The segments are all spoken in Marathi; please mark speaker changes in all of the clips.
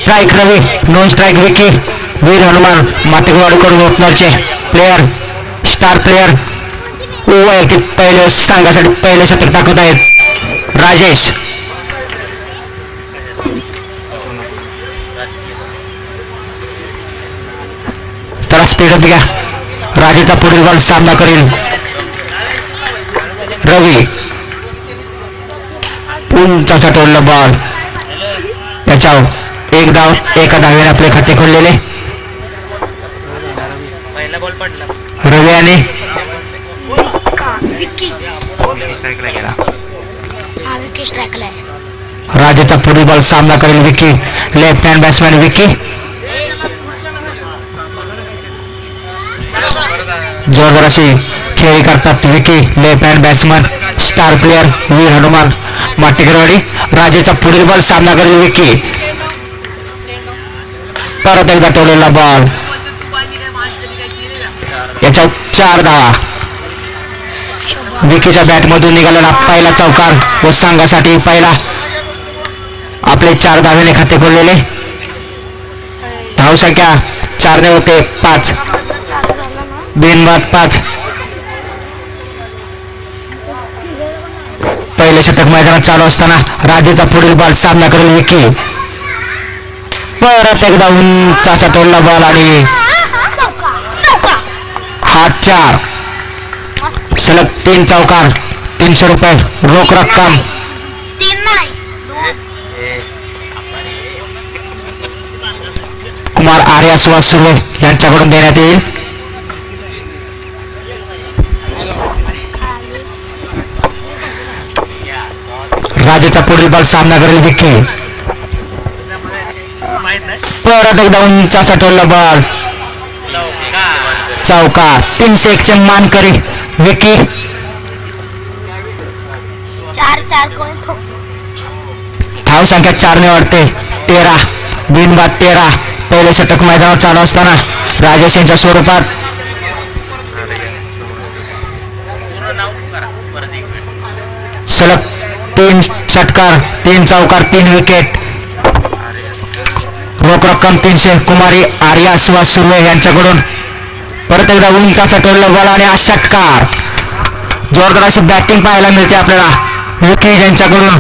Speaker 1: स्ट्राईक रवी, नो स्ट्राईक विकी. वीर हनुमान मातेवाडीकडून ओपनरचे प्लेयर, स्टार प्लेयर वैयक्तिक पहिले संघासाठी पहिले शतक टाकत आहेत राजेश. त्याला स्पीडअप घ्या. राजेचा पुढील बॉल सामना करेल रवी. उंचाचा टोलला बॉल. याच्यावर एक धाव, एका धावेने आपले खाते खोललेले रवी आणि राजेचा पुढील बॉल सामना करेल Vicky. Left hand batsman Vicky. जोरदार अशी खेळी करतात Vicky. Left hand batsman star player Veer Hanuman Matekarwadi. राजेचा पुढील बॉल सामना करेल विकी. परत एकदा टोलेला बॉल. याच्या 4 धावा. विकीच्या बॅट मधून निघालेला पहिला चौकार व संघासाठी पहिला आपले 4 धावेने खाते खोललेले. धावसंख्या 4 ने होते 5. बिनबाद 5. पहिले शतक मैदानात चालू असताना राजेचा पुढील बॉल सामना करेल विकी. परत एकदा उंचाचा टोलला बॉल आणि हा 4. सलग 3 चौकार. 300 रुपये रोख रक्कम कुमार आर्या सुहास सुर्वे यांच्याकडून देण्यात येईल. राजेचा पुढील बॉल सामना करेल विकी. परत एकदा उंचाचा टोलला बॉल. चौकार. 301 चे मानकरी विकी. धावसंख्या 4 ने वाढते 13. बिनबाद 13. पहिले षटक मैदानावर चालू असताना राजेश यांच्या स्वरूपात सलग 3 षटकार, 3 चौकार, 3 विकेट. रोख रक्कम 300 कुमारी आर्या सुहास सुर्वे यांच्याकडून. परत एकदा उंचाचा टोलला बॉल आणि हा षटकार. जोरदार अशी बॅटिंग पाहायला मिळते आपल्याला विकी यांच्याकडून.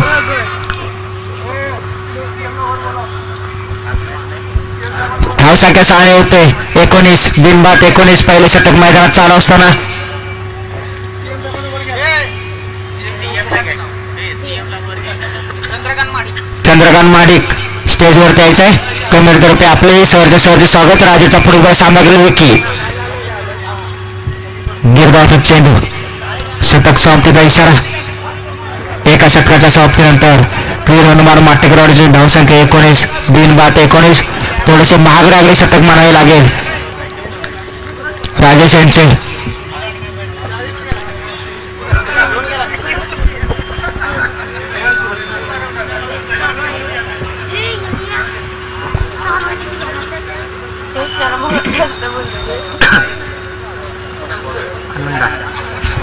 Speaker 1: धावसंख्या 6 होते 19. बिनबाद 19. पहिले षटक मैदानात चालू असताना चंद्रकांत माडिक स्टेजवरती यायचं आहे. कमेंटतर्फे आपले सहर्ष स्वागत. राजेचा पुढील बॉल सामना करेल विकी. गिरबाचा चेंडू. शतक समाप्तीचा इशारा. एका षटकाच्या समाप्तीनंतर वीर हनुमान माटेकरवाडीची धावसंख्या 19. बिनबाद 19. थोडेसे महाग लागले षटक म्हणावे लागेल राजेश यांचे.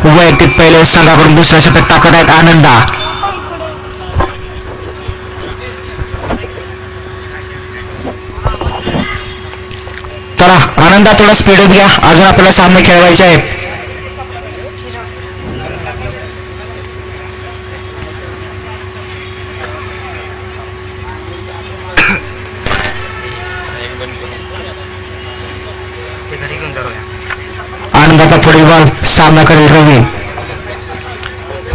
Speaker 1: वैयक्तिक पहिले संघाकडून दुसऱ्या षटक टाकत आहेत आनंदा. चला आनंदा थोडा स्पीड घ्या. अजून आपल्याला सामने खेळवायचे आहेत. आनंदाचा पुढील बॉल सामना करेल रवी.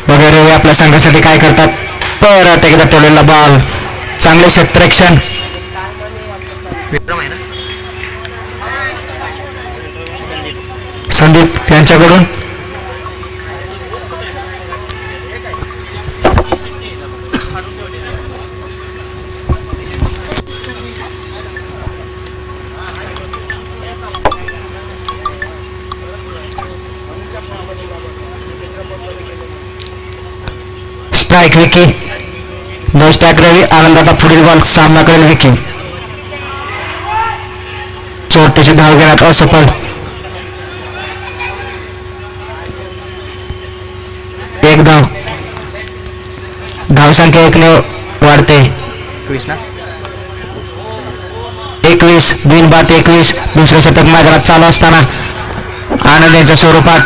Speaker 1: बघा रवी आपल्या संघासाठी काय करतात. परत एकदा टोलेला बॉल. चांगले क्षेत्ररक्षण. संदीप यांच्याकडून. स्ट्राईक विकी. नो स्ट्राईक रवी. आनंदाचा पुढील बॉल सामना करेल विकी. छोटीशी धाव घेण्यात असफल. एक धाव. धावसंख्या 1 ने वाढते. 21 बिनबाद 21. दुसरे षटक मैदानात चालू असताना आनंद यांच्या स्वरूपात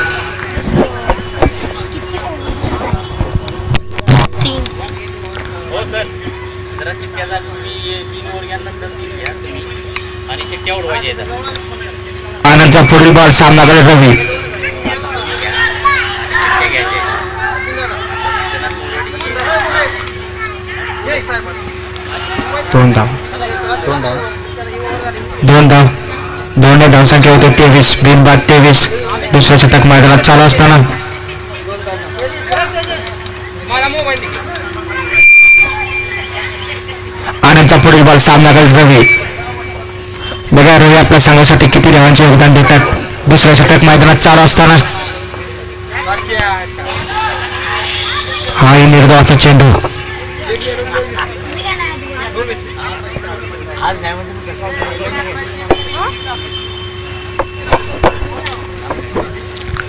Speaker 1: आनंदचा पुढील बॉल सामनाकडे रवी. दोन धाव धावसंख्या होते 23 बिनबाद 23. दुसरे षटक मैदानात चालू असताना आनंदचा पुढील बॉल सामनाकडे रवी. बघा रवी आपल्या संघासाठी किती धावांचे योगदान देतात. दुसऱ्या षटक मैदानात चालू असताना हाही निर्धावाचा चेंडू.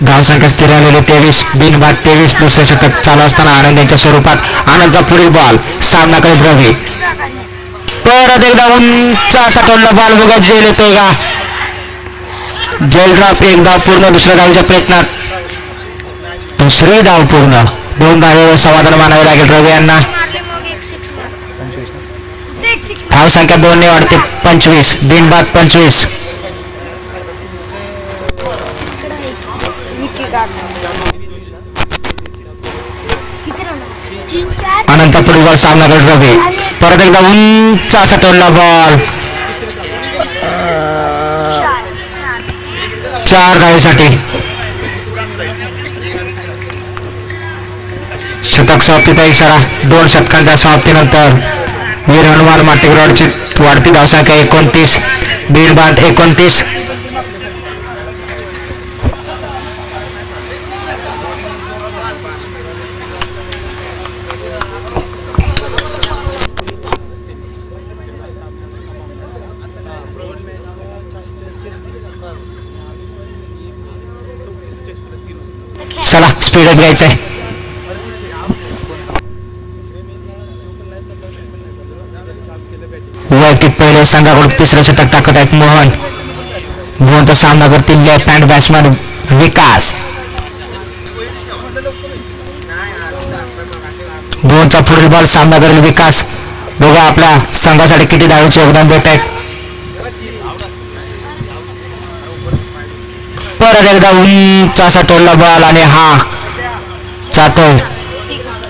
Speaker 1: धावसंख्या स्थिर आलेली 23 बिनबाद 23. दुसरे षटक चालू असताना आनंद यांच्या स्वरूपात आनंदचा पुढील बॉल सामनाकडे रवी. परत एकदा उंच असा टोलला बॉल बघा जेल येतोय का. जेल ड्रॉप. एक धाव पूर्ण. दुसऱ्या धावच्या प्रयत्नात दुसरी धाव पूर्ण. 2 धावेवर समाधान मानावे लागेल रवी यांना. धावसंख्या 2 ने वाढते 25 बिनबाद 25. अनंत पुढील बॉल सामनाकडे रवी. परत एकदा उंच असा टोलला बॉल 4 धावेसाठी. शतक समाप्तीचा इशारा. 2 षटकांच्या समाप्तीनंतर वीर हनुमान माटेकरवाडीची वाढती धावसंख्या 29 बिनबाद 29. चला स्पीडच घ्यायचंय. वैयक्तिक पहिले संघाकडून तिसरं षटक टाकत आहेत मोहन. मोहनचा सामना करतील लेफ्ट हँड बॅट्समॅन विकास. मोहनचा पुढील बॉल सामना करेल विकास. बघा आपल्या संघासाठी किती धावांचे योगदान देत आहेत. परत एकदा उंच असा तोडला बॉल आणि हा जातोय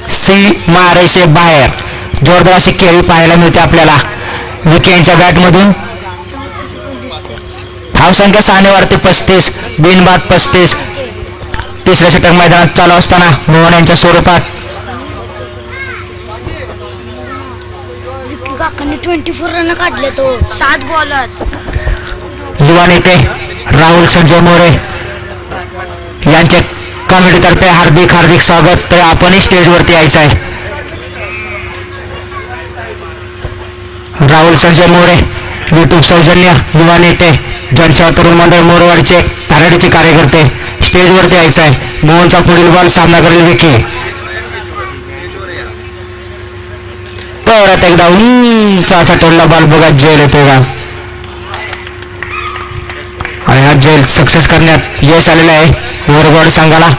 Speaker 1: सीमा रेषे बाहेर. जोरदार अशी खेळी पाहायला मिळते आपल्याला विके यांच्या बॅटमधून. धावसंख्या 6 ने वाढते 35 बिनबाद 35. तिसऱ्या षटक मैदानात चालू असताना मोहन यांच्या स्वरूपात
Speaker 2: 24 रन काढले तो 7 बॉलात.
Speaker 1: युवा नेते राहुल संजय मोरे यांच्या कमिटीतर्फे हार्दिक हार्दिक स्वागत. तर आपणही स्टेजवरती यायचं आहे. राहुल संजय मोरे युट्यूब सौजन्य युवा नेते जनसेवा तरुण मंडळ मोरवाडीचे तारडीचे कार्यकर्ते स्टेजवरती यायचं आहे. मोहनचा पुढील बॉल सामना करेल विकी. परत एकदा उंच असा तोडला बॉल बघा जेल येतोय का. आणि हा जेल सक्सेस करण्यात यश आलेलं आहे मोरवाडी संघाला.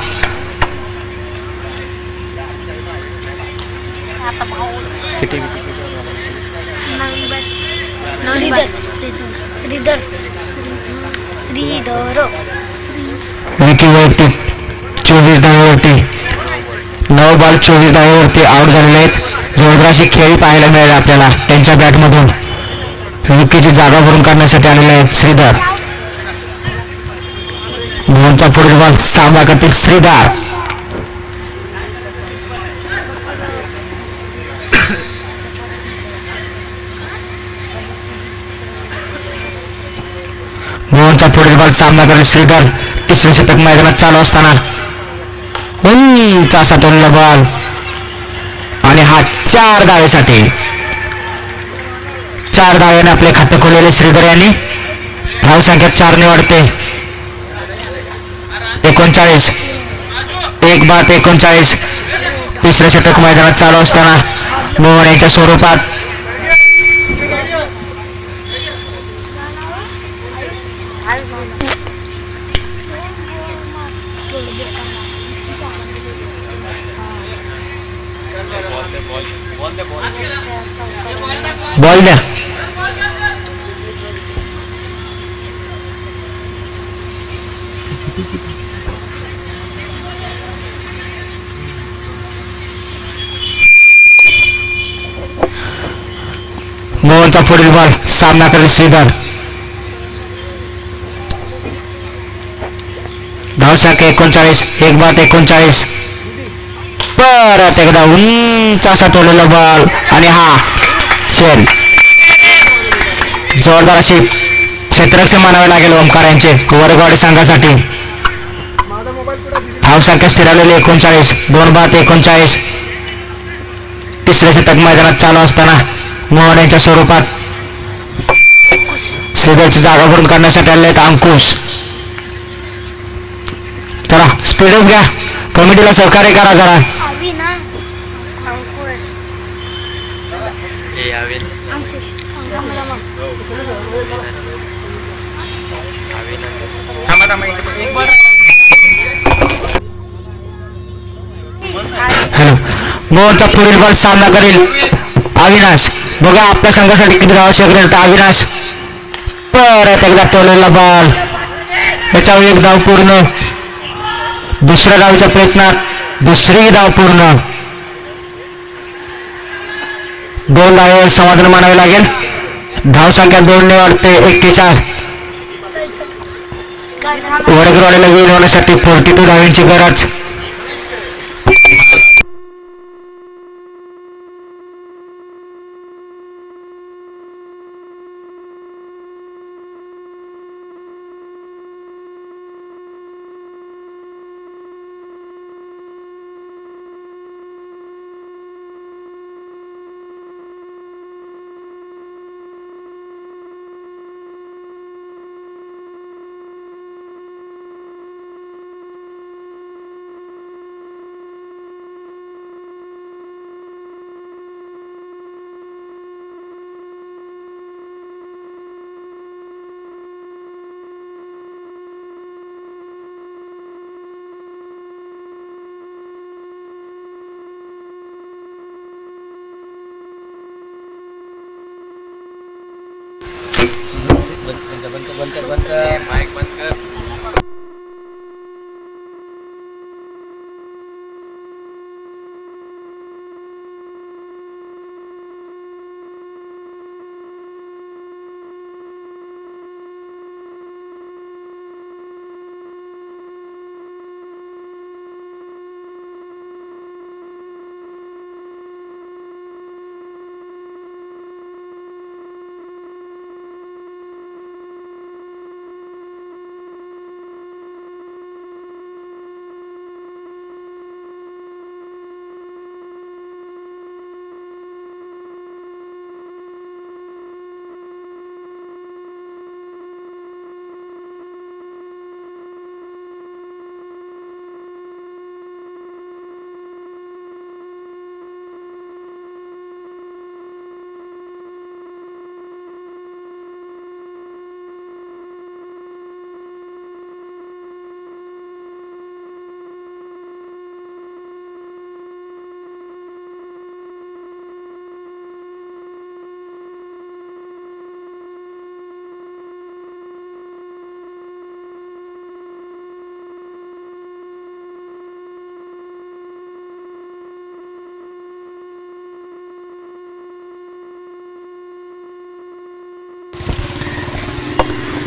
Speaker 1: विकी वैयक्तिक 24 धावेवरती 9 बॉल 24 धावेवरती आउट झालेले आहेत. जोरदार अशी खेळी पाहायला मिळेल आपल्याला त्यांच्या बॅटमधून. विकीची जागा भरून काढण्यासाठी आलेले आहेत श्रीधर. मोहनचा पुढील बॉल सामना करतील श्रीधर. मोहनचा पुढील बॉल सामना करेल श्रीधर. तिसरे षटक मैदानात चालू असताना उंच असा तोडला बॉल आणि हा 4 धावेसाठी. 4 धावेने आपले खाते खोललेले श्रीधर यांनी. धावसंख्या 4 ने वाढते 39 एक बाद 39. तिसरे षटक मैदानात चालू असताना मोहन यांच्या स्वरूपात बॉल द्या. मोहनचा पुढील बॉल सामना करेल श्रीधर. धावसंख्या 39. एक बाद 39. परत एकदा उंच असा टोलेला बॉल आणि हा चेल. जोरदार अशी क्षेत्ररक्षण मानावे लागेल ओमकार यांचे वरगवाडी संघासाठी. धावसंख्या स्थिरावलेली 39. 2 बाद 39. तिसरे शतक मैदानात चालू असताना मोहन यांच्या स्वरूपात श्रीधरची जागा भरून काढण्यासाठी आले आहेत अंकुश. चला स्पीडअप घ्या. कमिटीला सहकार्य करा जरा.
Speaker 2: अवी ना अंकुश अंकुश
Speaker 1: हॅलो. मोहनचा पुढील बॉल सामना करेल अविनाश. बघा आपल्या संघासाठी किती धावा शकरेल तर अविनाश. परत एकदा टोलेला बॉल. याच्यावर एक धाव पूर्ण. दुसऱ्या धावच्या प्रयत्नात दुसरी धाव पूर्ण. 2 धावे समाधान मानावे लागेल. धावसंख्या 2 ने वाढते 41. वडगरवाडीला विन होण्यासाठी 42 धावांची गरज.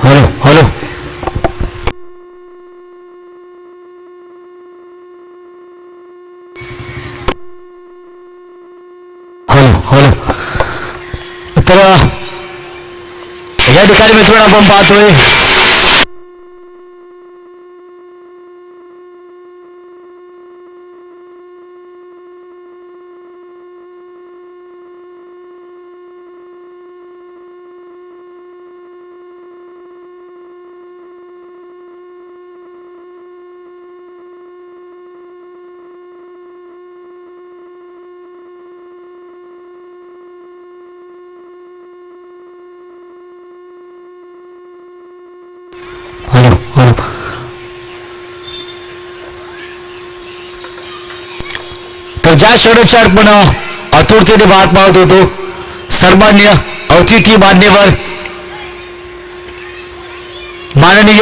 Speaker 1: हॅलो. हॅलो. तर या ठिकाणी मित्रांनो आपण पाहतोय तर ज्या षडक्षार्पण आतुरतेने वाट पाहत होतो. सन्मान्य अतिथी मान्यवर माननीय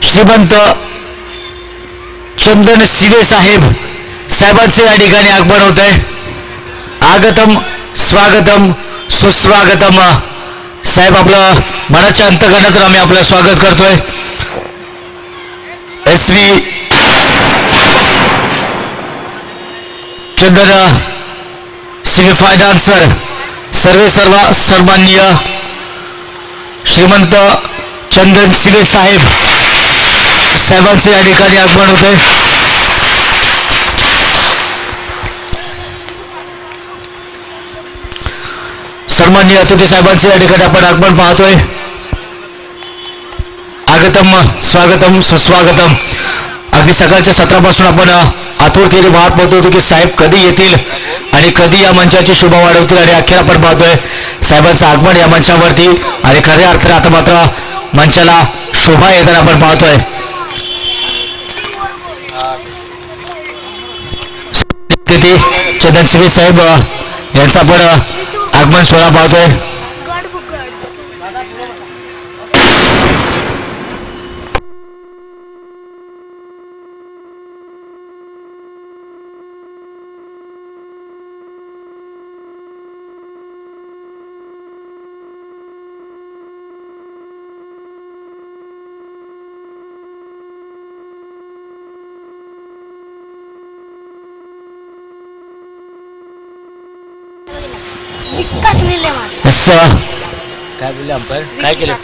Speaker 1: श्रीमंत चंदन शिवे साहेबांचे या ठिकाणी आगमन होत आहे. आगतम स्वागतम सुस्वागतम. साहेब आपलं मनाच्या अंतकरणातून आम्ही आपलं स्वागत करतोय. SV चंदन शिवे फायनान्सर सर्व सन्माननीय श्रीमंत चंदन शिवे साहेबांचे या ठिकाणी आगमन होते. सन्माननीय अतिथी साहेबांचे या ठिकाणी आपण आगमन पाहतोय. आगतम स्वागतम सुस्वागतम. अगदी सकाळच्या सत्रापासून आपण आतुरतेने वाट पाहत होतो की साहेब कधी येतील आणि कधी या मंचाची शोभा वाढवतील आणि अखेर आपण पाहतोय साहेबांचं आगमन या मंचावरती आणि खऱ्या अर्थाने आता मात्र मंचाला शोभा येताना आपण पाहतोय. चंदन शिवे साहेब यांचा आपण आगमन सोहळा पाहतोय.
Speaker 2: विकास निले मार
Speaker 3: काय बोलले अंपायर काय केलं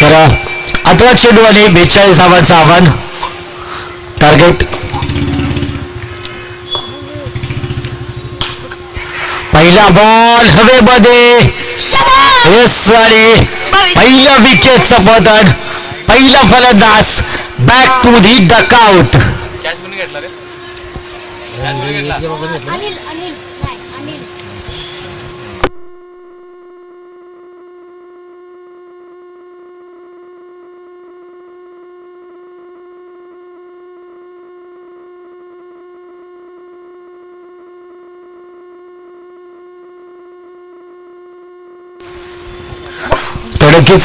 Speaker 1: तर 8 चेंडू आणि 42 धावांचं आव्हान. टार्गेट पहिला बॉल हवेमध्ये. यस आणि पहिल्या विकेटचं पतन. पहिला फलंदाज back to the dugout.
Speaker 3: Catch कोणी घेतला रे
Speaker 2: अनिल नाही अनिल
Speaker 1: नक्कीच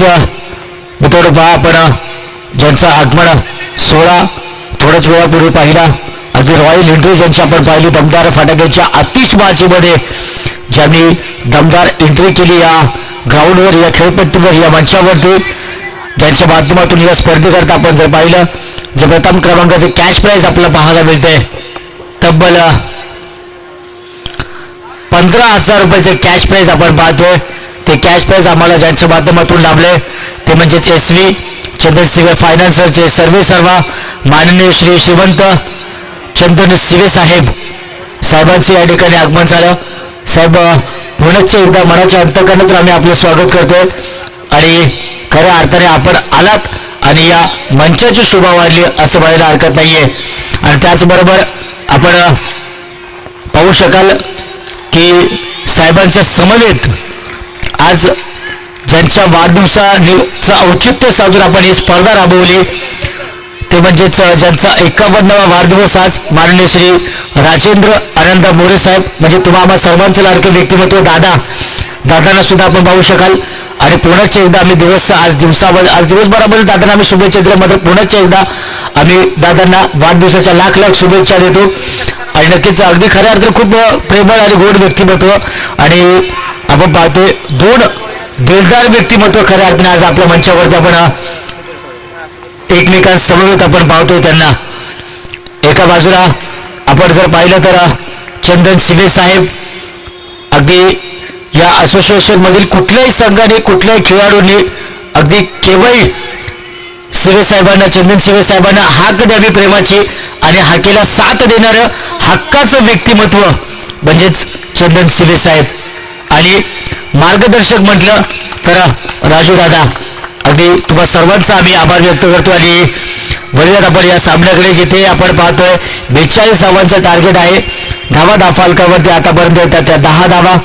Speaker 1: थोडं पहा आपण ज्यांचा आगमन सोहळा थोड्याच वेळापूर्वी पाहिला. अगदी रॉयल एंट्रीज यांची आपण पाहिली दमदार फटाक्याच्या आतिषबाजीमध्ये ज्यांनी दमदार एंट्री केली या ग्राउंडवर या खेळपट्टीवर या मंचावरती ज्यांच्या माध्यमातून या स्पर्धेकरता आपण जर पाहिलं जे प्रथम क्रमांकाचे कॅश प्राइज आपल्याला पाहायला मिळते तब्बल 15,000 रुपयाचे कॅश प्राइज आपण पाहतोय. ते कॅश प्राइज आम्हाला ज्यांच्या माध्यमातून लाभले ते म्हणजेच SV चंदन शिवे फायनान्सरचे सर्व माननीय श्रीमंत चंदन शिवे साहेबांचे या ठिकाणी आगमन झालं. साहेब पुनश्च एकदा मनाच्या अंतकरणातून आम्ही आपलं स्वागत करतोय आणि खऱ्या अर्थाने आपण आलात आणि या मंचाची शोभा वाढली असं म्हणायला हरकत नाहीये. आणि त्याचबरोबर आपण पाहू शकाल की साहेबांच्या समवेत आज ज्यांच्या वाढदिवसाचं औचित्य साधून आपण ही स्पर्धा राबवली ते म्हणजेच ज्यांचा 51वा वाढदिवस आज माननीय श्री राजेंद्र आनंद मोरे साहेब म्हणजे तुम्हा आम्हा सर्वांचं लाडके व्यक्तिमत्व दादांना सुद्धा आपण पाहू शकाल. आणि पुनश्च एकदा आम्ही आज दिवसभरामध्ये दादांना आम्ही शुभेच्छा दिल्यामध्ये पुनश्च एकदा आम्ही दादांना वाढदिवसाच्या लाख शुभेच्छा देतो. आणि नक्कीच अगदी खऱ्या अर्थाने खूप प्रेमळ आणि गोड व्यक्तिमत्व आणि आपण पाहतोय 2 दिलदार व्यक्तिमत्व खऱ्या अर्थाने आज आपल्या मंचावरती आपण एकमेकांसमवेत आपण पाहतोय त्यांना. एका बाजूला आपण जर पाहिलं तर चंदन शिवे साहेब अगदी या असोसिएशन मधील कुठल्याही संघाने कुठल्याही खेळाडूंनी अगदी केवळ शिवे साहेबांना चंदन शिवे साहेबांना हाक द्यावी प्रेमाची आणि हाकेला साथ देणारं हक्काचं व्यक्तिमत्व म्हणजेच चंदन शिवे साहेब. आणि मार्गदर्शक म्हटलं तर राजू दादा अगदी तुम्हा सर्वांचा आम्ही आभार व्यक्त करतो. आणि वळूयात आपण या सामन्याकडे जिथे आपण पाहतोय 42 धावांचा टार्गेट आहे. धावा फालकावरती आतापर्यंत येतात त्या 10 धावा.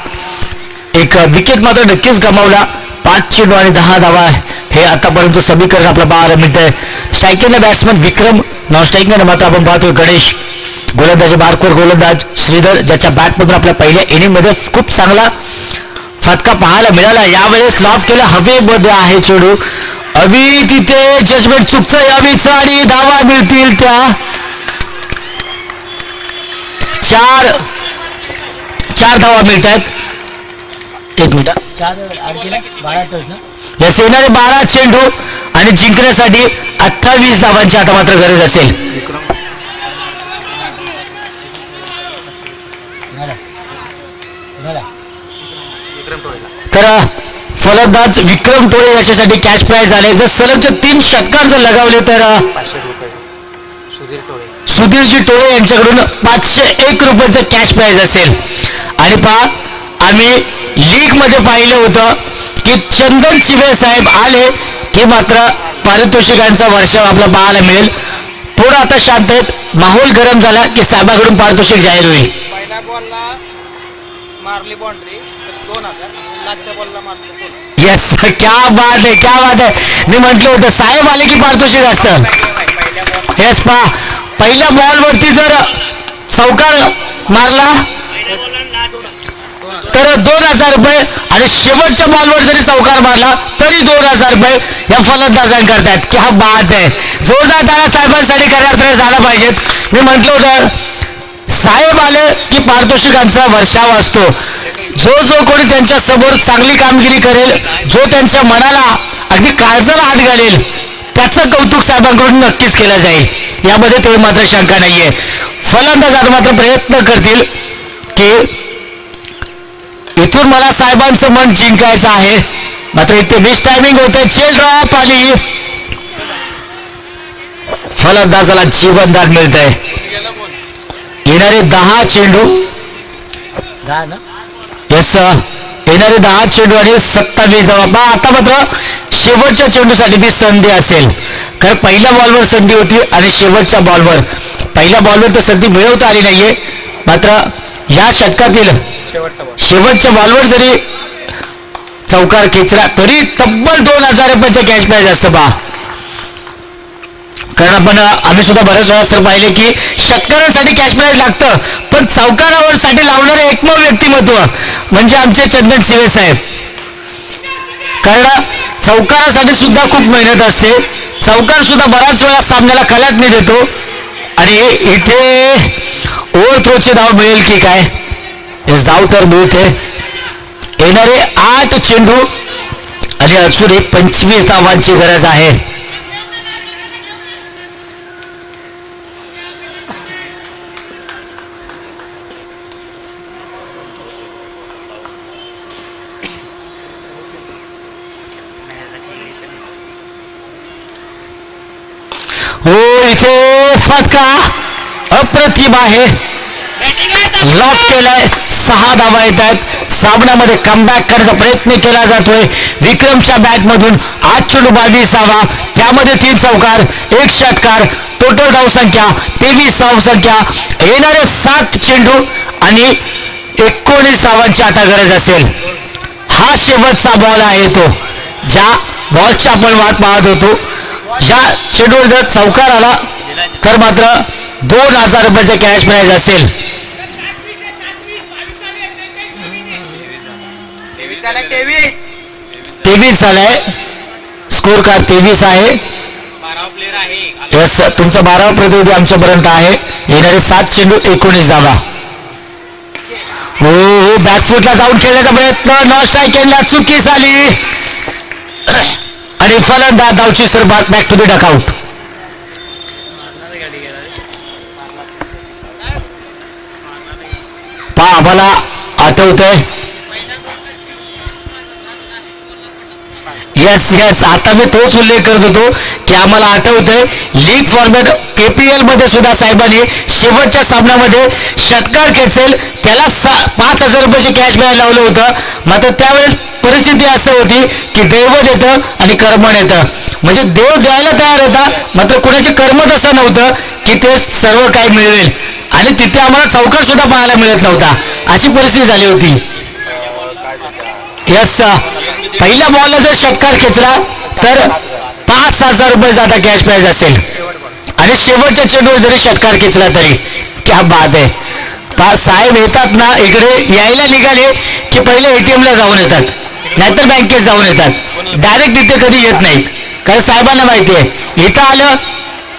Speaker 1: एक विकेट मात्र नक्कीच गमावला. 5 चेंडू आणि 10 धावा हे आतापर्यंत समीकरण आपल्या पाहायला मिळतंय. स्ट्रायकिंगला बॅट्समन विक्रम, नॉन स्ट्रायकिंगला मात्र आपण पाहतोय गणेश. गोलंदाजी बारकोर गोलंदाज श्रीधर, ज्याच्या बॅटमधून आपल्या पहिल्या इनिंगमध्ये खूप चांगला फटका पाहायला मिळाला. यावेळेस लॉफ केला, हवेमध्ये आहे चेंडू. अवी तिथे जजमेंट चुकतंय अवीचं आणि धावा मिळतील त्या. चार धावा मिळत आहेत. एक मिनिट. यस, येणारे 12 चेंडू आणि जिंकण्यासाठी 28 धावांची आता मात्र गरज असेल. तर फलंदाज विक्रम टोळे याच्यासाठी कॅश प्राइज आले. जर सलगचे 3 षटकार जर लगावले तर सुधीरजी टोळे यांच्याकडून 501 रुपयाचं कॅश प्राइज असेल. आणि पहा, आम्ही लीग मध्ये पाहिलं होतं की चंदन शिवे साहेब आले की मात्र पारितोषिकांचा वर्षाव आपला पाहायला मिळेल. थोडं आता शांत आहेत, माहोल गरम झाला की साहेबाकडून पारितोषिक जाहीर होईल.
Speaker 4: पहिल्या बॉलला मारली बाउंड्री 2000, लास्टच्या बॉलला मारली 2.
Speaker 1: येस, क्या बात आहे, क्या बात आहे. मी म्हटलं होतं साहेब आले की पारितोषिक असतं. येस, पहा, पहिल्या बॉलवरती जर चौकार मारला तर 2000 रुपये आणि शेवटच्या बॉलवर जरी चौकार मारला तरी 2000 रुपये या फलंदाजांकरतात. क्या बात आहे. जोरदार टाळ्या साहेबांसाठी करण्यात झाला पाहिजेत. मी म्हटलं होतं साहेब आले की पारितोषिकांचा वर्षाव असतो. जो कोणी त्यांच्या समोर चांगली कामगिरी करेल, जो त्यांच्या मनाला अगदी काळजाला हात घालेल, त्याचं कौतुक साहेबांकडून नक्कीच केलं जाईल. यामध्ये ते मात्र शंका नाहीये. फलंदाज आता मात्र प्रयत्न करतील की इथून मला साहेबांचं मन जिंकायचं आहे. मात्र इथे मिस टायमिंग होते. चेल ड्रॉप आली, फलंदाजाला जीवनदान मिळत आहे. येणारे 10 चेंडू, येस, येणारे 10 चेंडू आणि 27 धावा. आता मात्र शेवटच्या चेंडूसाठी ती संधी असेल, कारण पहिल्या बॉलवर संधी होती आणि शेवटच्या बॉलवर. पहिल्या बॉलवर तर संधी मिळवता आली नाहीये. मात्र या षटकातील शेवटच्या बॉलवर जरी चौकार खेचला तरी तब्बल 2000 रुपयाचं कॅश प्राइज असतं बा. कारण आम्ही सुद्धा बऱ्याच वेळा सर पाहिले की षटकारांसाठी कॅश प्राइज लागतं, पण चौकारावर साठी लावणारे एकमेव व्यक्तिमत्व म्हणजे आमचे चंदन शिवे साहेब. कारण चौकारासाठी सुद्धा खूप मेहनत असते. चौकार सुद्धा बराच वेळा सामन्याला कलाटणी देतो. आणि इथे ओव्हर थ्रोची धाव मिळेल की काय? यस, धाव तर मिळते. येणारे 8 चेंडू आणि अजून 25 धावांची गरज आहे. हो, इथे फटका अप्रतिम आहे. लॉफ केलाय, 6 धावा येत आहेत. सामन्यामध्ये कमबॅक करण्याचा प्रयत्न केला जातोय. विक्रमच्या बॅटमधून 8 चेंडू 22 धावा, त्यामध्ये 3 चौकार, 1 षटकार, टोटल धावसंख्या 23 धावसंख्या. येणारे 7 चेंडू आणि 19 धावांची आता गरज असेल. हा शेवटचा बॉल आहे तो ज्या बॉलची आपण वाट पाहत होतो. या चेंडूवर जर चौकार आला तर मात्र 2000 रुपयाचे कॅश प्राइज असेल. 23 झालाय, स्कोर कार्ड 23 आहे. यस, तुमचा 12वा प्रतिनिधी आमच्यापर्यंत आहे. येणारे 7 चेंडू 19 धावा. हो, बॅकफुटला जाऊन खेळण्याचा प्रयत्न, नॉन स्ट्रायकिंगला चुकी झाली आणि फलंदाज धावची सुरुवात, बॅक टू द डकआउट. पहा, आम्हाला आठवतंय. येस, आता मी तोच उल्लेख करत होतो की आम्हाला आठवतंय लीग फॉर्मॅट KPL मध्ये सुद्धा साहेबांनी शेवटच्या सामन्यामध्ये षटकार खेचेल त्याला 5000 रुपयाची कॅश प्राइज लावलं होतं. मात्र त्यावेळेस परिस्थिती असं होती की दैवत येतं आणि कर्मण येतं. म्हणजे देव द्यायला तयार होता, मात्र कुणाचे कर्म तसं नव्हतं की ते सर्व काही मिळवेल. आणि तिथे आम्हाला चौकार सुद्धा पाहायला मिळत नव्हता, अशी परिस्थिती झाली होती. यस, पहिल्या बॉलला जर षटकार खेचला तर 5,000 रुपयाचा आता कॅश प्राइज असेल. आणि शेवटच्या चेंडूवर जरी षटकार खेचला तरी क्या बात आहे. साहेब येतात ना इकडे यायला निघाले की पहिले ATM ला जाऊन येतात, नाहीतर बँकेत जाऊन येतात. डायरेक्ट इथे कधी येत नाहीत, कारण साहेबांना माहिती आहे इथं आलं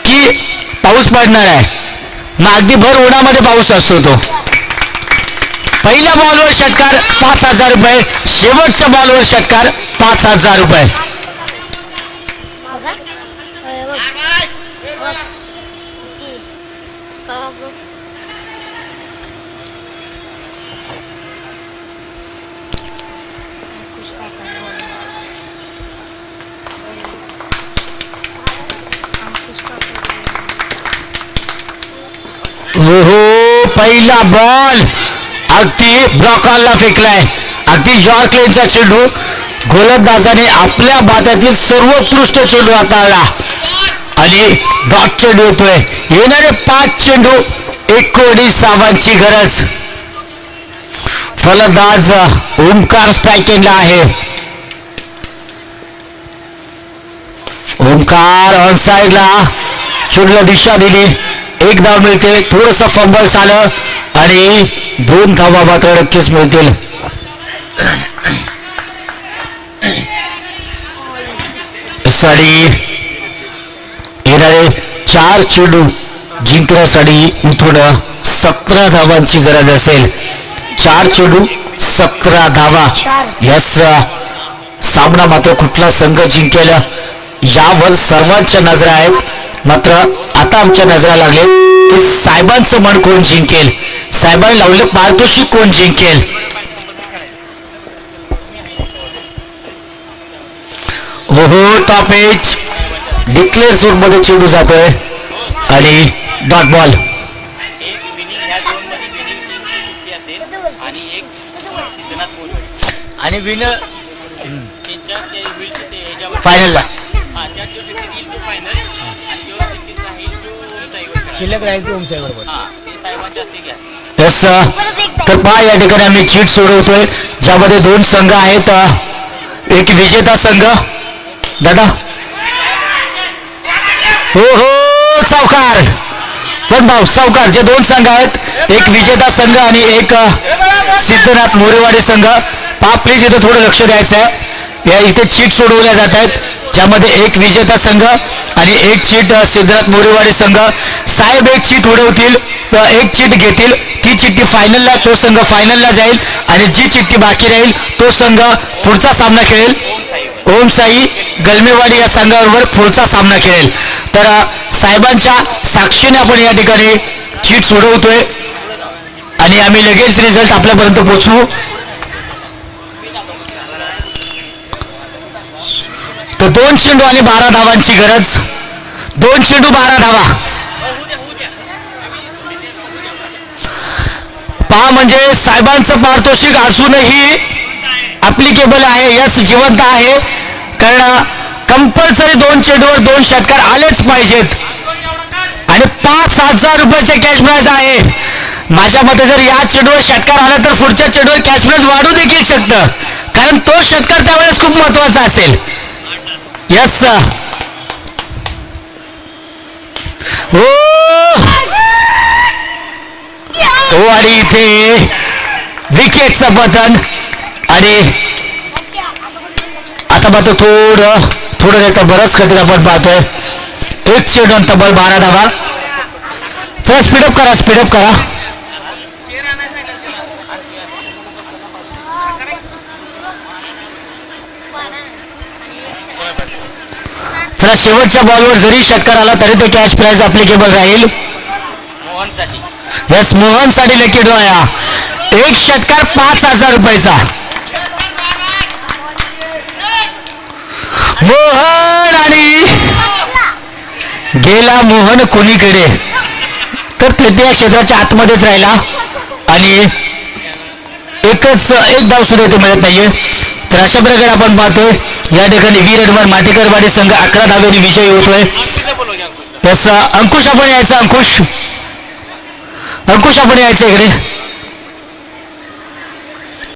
Speaker 1: की पाऊस पडणार आहे. मग अगदी भर उन्हामध्ये पाऊस असतो तो. पहिल्या बॉलवर षटकार 5,000 रुपये, शेवटच्या बॉलवर षटकार 5,000 रुपये. हो पहिला बॉल अगदी ब्लॉकरला फेकलाय. अगदी यॉर्कलेनचा चेंडू. गोलंदाजाने आपल्या बातातील सर्वोत्कृष्ट चेंडू हाताळला आणि डॉट चेंडू येतोय. येणारे 5 चेंडू 19 धावांची गरज. फलंदाज ओमकार स्ट्रायकिंगला आहे. ओमकार ऑन साइडला चेंडूला दिशा दिली. 1 धाव मिळते. थोडस फंबल झालं आणि 2 धावा मात्र नक्कीच मिळतील. साडी येणारे 4 चेंडू जिंकण्यासाठी इथून 17 धावांची गरज असेल. 4 चेंडू 17 धावा. यस सामना मात्र कुठला संघ जिंकेल यावर सर्वांच्या नजरा आहेत. मात्र आता आमच्या नजरा लागले की साहेबांचं मन कोण जिंकेल, साहेबांनी लावलेलं पारितोषिक कोण जिंकेल. हो टॉप एज डिक्लेअर झोन मध्ये चेंडू जातोय आणि डॉट बॉल.
Speaker 3: आणि विनर
Speaker 1: फायनलला
Speaker 3: शिल्लक राहील तो ओमसाई बरोबर.
Speaker 1: यस तर पहा या ठिकाणी आम्ही चीट सोडवतोय ज्यामध्ये 2 संघ आहेत. एक विजेता संघ दादा हो सावकार पण भाऊ सावकार जे 2 संघ आहेत, एक विजेता संघ आणि एक सिद्धनाथ मोरेवाडी संघ. पहा प्लीज इथे थोडं लक्ष द्यायचं आहे. या इथे चीट सोडवल्या जात आहेत ज्यामध्ये एक विजेता संघ आणि एक चीट सिद्धनाथ मोरेवाडी संघ. साहेब एक चीट उडवतील, एक चीट घेतील, ती चिठ्ठी फायनलला, तो संघ फायनलला जाईल आणि जी चिठ्ठी बाकी राहील तो संघ पुढचा सामना खेळेल. ओमसाई गलमेवाडी या संघाबरोबर पुढचा सामना खेळेल. तर साहेबांच्या साक्षीने आपण या ठिकाणी चीट सोडवतोय आणि आम्ही लगेच रिझल्ट आपल्यापर्यंत पोहोचवू. तर 2 चेंडू आणि 12 धावांची गरज. 2 चेंडू 12 धावा. पहा म्हणजे साहेबांचं पारितोषिक अजूनही अप्लिकेबल आहे. यस जिवंत आहे, कारण कंपल्सरी 2 चेंडूवर 2 षटकार आलेच पाहिजेत आणि 5,000 रुपयाचे कॅश प्राइज आहे. माझ्या मते जर या चेंडूवर षटकार आला तर पुढच्या चेंडूवर कॅश प्राइज वाढू देखील शकतं, कारण तो षटकार त्यावेळेस खूप महत्वाचा असेल. यस हो आणि इथे विकेटचं बटन आणि आता मात्र थोडं नाही तर बरंच कधी आपण पाहतोय. 1 चेंडू तब्बल 12 धावा. चला स्पीडअप करा. चला शेवटच्या बॉलवर जरी षटकार आला तरी ते कॅश प्राइज अप्लिकेबल राहील. यस मोहनसाठी लकी ड्रॉ. एक षटकार 5,000 रुपयाचा. मोहन आणि गेला मोहन कोणीकडे, तर तृतीय क्षेत्राच्या आतमध्येच राहिला आणि एक धाव सुद्धा इथे मिळत नाहीये. तर अशा प्रकारे आपण पाहतोय या ठिकाणी वीर अडवार माटेकरवाडी संघ 11 धावेने विजयी होतोय. यस अंकुश आपण यायचं. अंकुश आपण यायचं इकडे.